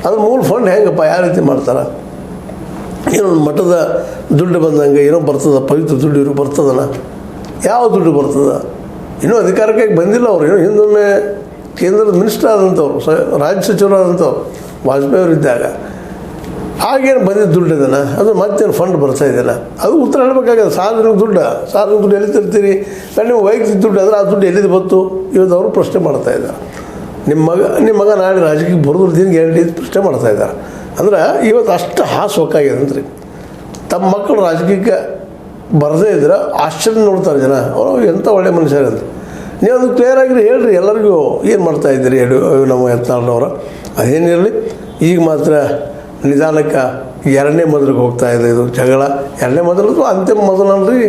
ಅದ್ರ ಮೂಲ ಫಂಡ್ ಹೆಂಗಪ್ಪ ಯಾವ ರೀತಿ ಮಾಡ್ತಾರೆ? ಏನೊಂದು ಮಠದ ದುಡ್ಡು ಬಂದಂಗೆ ಏನೋ ಬರ್ತದೆ, ಪವಿತ್ರ ದುಡ್ಡು ಇವ್ರಿಗೆ ಬರ್ತದನ? ಯಾವ ದುಡ್ಡು ಬರ್ತದೆ? ಇನ್ನೂ ಅಧಿಕಾರಕ್ಕೆ ಬಂದಿಲ್ಲ ಅವರು. ಏನೋ ಹಿಂದೊಮ್ಮೆ ಕೇಂದ್ರದ ಮಿನಿಸ್ಟರ್ ಆದಂಥವ್ರು, ರಾಜ್ಯ ಸಚಿವರಾದಂಥವ್ರು ವಾಜಪೇಯಿ ಅವರಿದ್ದಾಗ ಆಗೇನು ಬಂದಿದ್ದ ದುಡ್ಡು ಇದನ್ನು, ಅದು ಮತ್ತೇನು ಫಂಡ್ ಬರ್ತಾ ಇದೆಯಲ್ಲ, ಅದು ಉತ್ತರ ಹೇಳಬೇಕಾಗದ. ಸಾರ್ವಜನಿಕ ದುಡ್ಡು ಎಲ್ಲಿ ತರ್ತೀರಿ? ನೀವು ವೈಯಕ್ತಿಕ ದುಡ್ಡು ಆದರೆ ಆ ದುಡ್ಡು ಎಲ್ಲಿದ್ದು ಬಂತು? ಇವತ್ತು ಅವರು ಪ್ರಶ್ನೆ ಮಾಡ್ತಾಯಿದ್ದಾರೆ. ನಿಮ್ಮ ಮಗ ನಾಳೆ ರಾಜಕೀಯಕ್ಕೆ ಬರೋದ್ರದ್ದು ಗ್ಯಾರಂಟಿ ಪ್ರಶ್ನೆ ಮಾಡ್ತಾಯಿದ್ದಾರೆ. ಅಂದ್ರೆ ಇವತ್ತು ಅಷ್ಟು ಹಾಸ್ವಕ್ಕಾಗಿದೆ ಅಂದ್ರಿ. ತಮ್ಮ ಮಕ್ಕಳು ರಾಜಕೀಯಕ್ಕೆ ಬರದೇ ಇದ್ರೆ ಆಶ್ಚರ್ಯ ನೋಡ್ತಾರೆ ಜನ, ಅವರು ಎಂಥ ಒಳ್ಳೆ ಮನುಷ್ಯರು ಅಂತ. ನೀವು ಅದು ಕ್ಲಿಯರಾಗಿ ಹೇಳ್ರಿ ಎಲ್ಲರಿಗೂ, ಏನು ಮಾಡ್ತಾಯಿದ್ದೀರಿ ನಮ್ಮ ಯತ್ನಾಳರವರು. ಅದೇನಿರಲಿ, ಈಗ ಮಾತ್ರ ನಿಧಾನಕ್ಕೆ ಎರಡನೇ ಮೊದಲಿಗೆ ಹೋಗ್ತಾಯಿದೆ ಇದು ಜಗಳ. ಎರಡನೇ ಮೊದಲು ಅಂತಿಮ ಮೊದಲನ್ರಿ.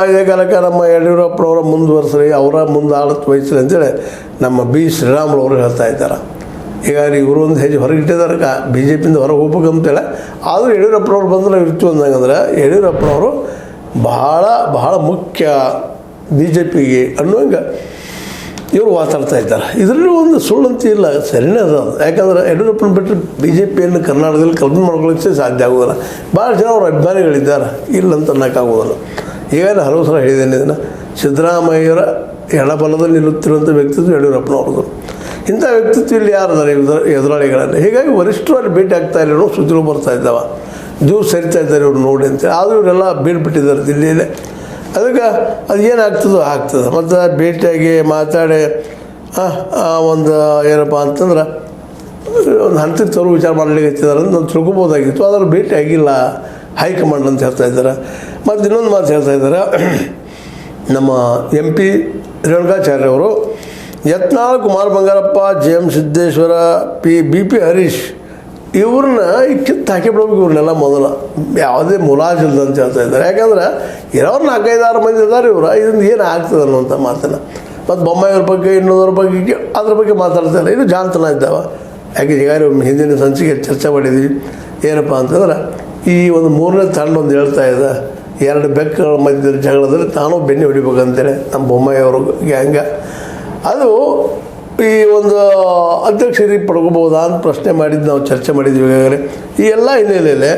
ಇದೇ ಕಾಲಕ್ಕೆ ನಮ್ಮ ಯಡಿಯೂರಪ್ಪನವರ ಮುಂದುವರ್ಸ್ರಿ, ಅವರ ಮುಂದೆ ಆಡತ್ ವಹಿಸ್ರಿ ಅಂತೇಳಿ ನಮ್ಮ ಬಿ ಶ್ರೀರಾಮುಲು ಹೇಳ್ತಾ ಇದ್ದಾರೆ. ಈಗ ಇವರು ಒಂದು ಹೆಜ್ಜೆ ಹೊರಗಿಟ್ಟಿದ್ದಾರೆ ಬಿ ಜೆ ಪಿಯಿಂದ ಹೊರಗೆ ಹೋಗ್ಬೇಕಂತೇಳಿ. ಆದರೂ ಯಡಿಯೂರಪ್ಪನವ್ರು ಬಂದ್ರೆ ನಾವು ಇರ್ತೀವಿ ಅಂದಂಗಂದ್ರೆ ಯಡಿಯೂರಪ್ಪನವರು ಬಹಳ ಮುಖ್ಯ ಬಿ ಜೆ ಪಿಗೆ ಅನ್ನೋಂಗೆ ಇವರು ಮಾತಾಡ್ತಾ ಇದ್ದಾರೆ. ಇದರಲ್ಲಿ ಒಂದು ಸುಳ್ಳಂತ ಇಲ್ಲ, ಸರಿನೇ ಅದು. ಯಾಕಂದ್ರೆ ಯಡಿಯೂರಪ್ಪನ ಬಿಟ್ಟರೆ ಬಿ ಜೆ ಪಿಯನ್ನು ಕರ್ನಾಟಕದಲ್ಲಿ ಕಲ್ಪನೆ ಮಾಡ್ಕೊಳ್ಳೋಕ್ಕೆ ಸಾಧ್ಯ ಆಗೋದಿಲ್ಲ. ಭಾಳ ಜನ ಅವ್ರ ಅಭಿಮಾನಿಗಳಿದ್ದಾರೆ, ಇಲ್ಲಂತ ಅನ್ನೋಕ್ಕಾಗೋದಿಲ್ಲ. ಈಗಾಗಲೇ ಹಲವು ಸಲ ಹೇಳಿದ್ದೇನೆ ಇದನ್ನು. ಸಿದ್ದರಾಮಯ್ಯರ ಎಡಬಲದಲ್ಲಿ ನಿಲ್ಲುತ್ತಿರುವಂಥ ವ್ಯಕ್ತಿತ್ವ ಯಡಿಯೂರಪ್ಪನವ್ರದ್ದು. ಇಂಥ ವ್ಯಕ್ತಿತ್ವ ಇಲ್ಲಿ ಯಾರಿದ್ದಾರೆ ಎದುರಾಳಿಗಳಲ್ಲಿ? ಹೀಗಾಗಿ ವರಿಷ್ಠರು ಅಲ್ಲಿ ಭೇಟಿ ಆಗ್ತಾ ಇಲ್ಲ, ಸುದ್ದಿಗಳು ಬರ್ತಾ ಇದ್ದಾವೆ, ದೂರ ಸರಿತಾ ಇದ್ದಾರೆ ಇವ್ರು ನೋಡಿ ಅಂತೇಳಿ. ಆದರೂ ಇವರೆಲ್ಲ ಬೀಳ್ಬಿಟ್ಟಿದ್ದಾರೆ ದಿಲ್ಲಿಯಲ್ಲೇ. ಅದಕ್ಕೆ ಅದು ಏನಾಗ್ತದೋ ಆಗ್ತದೆ. ಮತ್ತು ಭೇಟಿಯಾಗಿ ಮಾತಾಡಿ ಒಂದು ಏನಪ್ಪ ಅಂತಂದ್ರೆ ಒಂದು ಹಂತಕ್ಕೆ ತರೋ ವಿಚಾರ ಮಾಡಲಿಕ್ಕೆ ಹಚ್ಚಿದ್ದಾರೆ ಅಂತ ನಾವು ತಿಳ್ಕೊಬೋದಾಗಿತ್ತು. ಅದರ ಭೇಟಿ ಆಗಿಲ್ಲ ಹೈಕಮಾಂಡ್ ಅಂತ ಹೇಳ್ತಾ ಇದ್ದಾರೆ. ಮತ್ತು ಇನ್ನೊಂದು ಮಾತು ಹೇಳ್ತಾ ಇದ್ದಾರೆ, ನಮ್ಮ MP ರೇಣುಕಾಚಾರ್ಯ ಅವರು ಯತ್ನಾಳ್, ಕುಮಾರ್ ಬಂಗಾರಪ್ಪ, JM ಸಿದ್ದೇಶ್ವರ, BP ಹರೀಶ್ ಇವ್ರನ್ನ ಈ ಕಿತ್ತು ಹಾಕಿಬಿಡ್ಬೇಕು. ಇವ್ರನ್ನೆಲ್ಲ ಮೊದಲು ಯಾವುದೇ ಮುಲಾಜಿಲ್ಲ ಅಂತ ಹೇಳ್ತಾ ಇದ್ದಾರೆ. ಯಾಕಂದ್ರೆ ಇರೋರು 4-5-6 ಮಂದಿ ಇದ್ದಾರೆ. ಇವರು ಇದರಿಂದ ಏನು ಆಗ್ತದೆ ಅನ್ನುವಂಥ ಮಾತನ್ನು. ಮತ್ತು ಬೊಮ್ಮಾಯಿಯವ್ರ ಬಗ್ಗೆ, ಇನ್ನೊಂದರ ಬಗ್ಗೆ, ಅದ್ರ ಬಗ್ಗೆ ಮಾತಾಡ್ತಾ ಇಲ್ಲ. ಇದು ಜಾಣತನ ಇದ್ದಾವೆ. ಯಾಕೆ ಈಗಾಗಲೇ ಹಿಂದಿನ ಸಂಚಿಕೆ ಚರ್ಚೆ ಮಾಡಿದ್ದೀವಿ. ಏನಪ್ಪ ಅಂತಂದ್ರೆ ಈ ಒಂದು 3ನೇ ತಂಡ ಒಂದು ಹೇಳ್ತಾ ಇದೆ, 2 ಬೆಕ್ಕುಗಳ ಮಧ್ಯದ ಜಗಳದಲ್ಲಿ ತಾನೂ ಬೆನ್ನಿ ಹೊಡಿಬೇಕಂತೇಳಿ ನಮ್ಮ ಬೊಮ್ಮಾಯಿಯವರು ಗ್ಯಾಂಗ. ಅದು ಈ ಒಂದು ಅಧ್ಯಕ್ಷರಿಗೆ ಪಡ್ಕೋಬೋದಾ ಅಂತ ಪ್ರಶ್ನೆ ಮಾಡಿದ್ದು ನಾವು ಚರ್ಚೆ ಮಾಡಿದ್ವಿ ಈಗಾಗಲೇ. ಈ ಎಲ್ಲ ಹಿನ್ನೆಲೆಯಲ್ಲಿ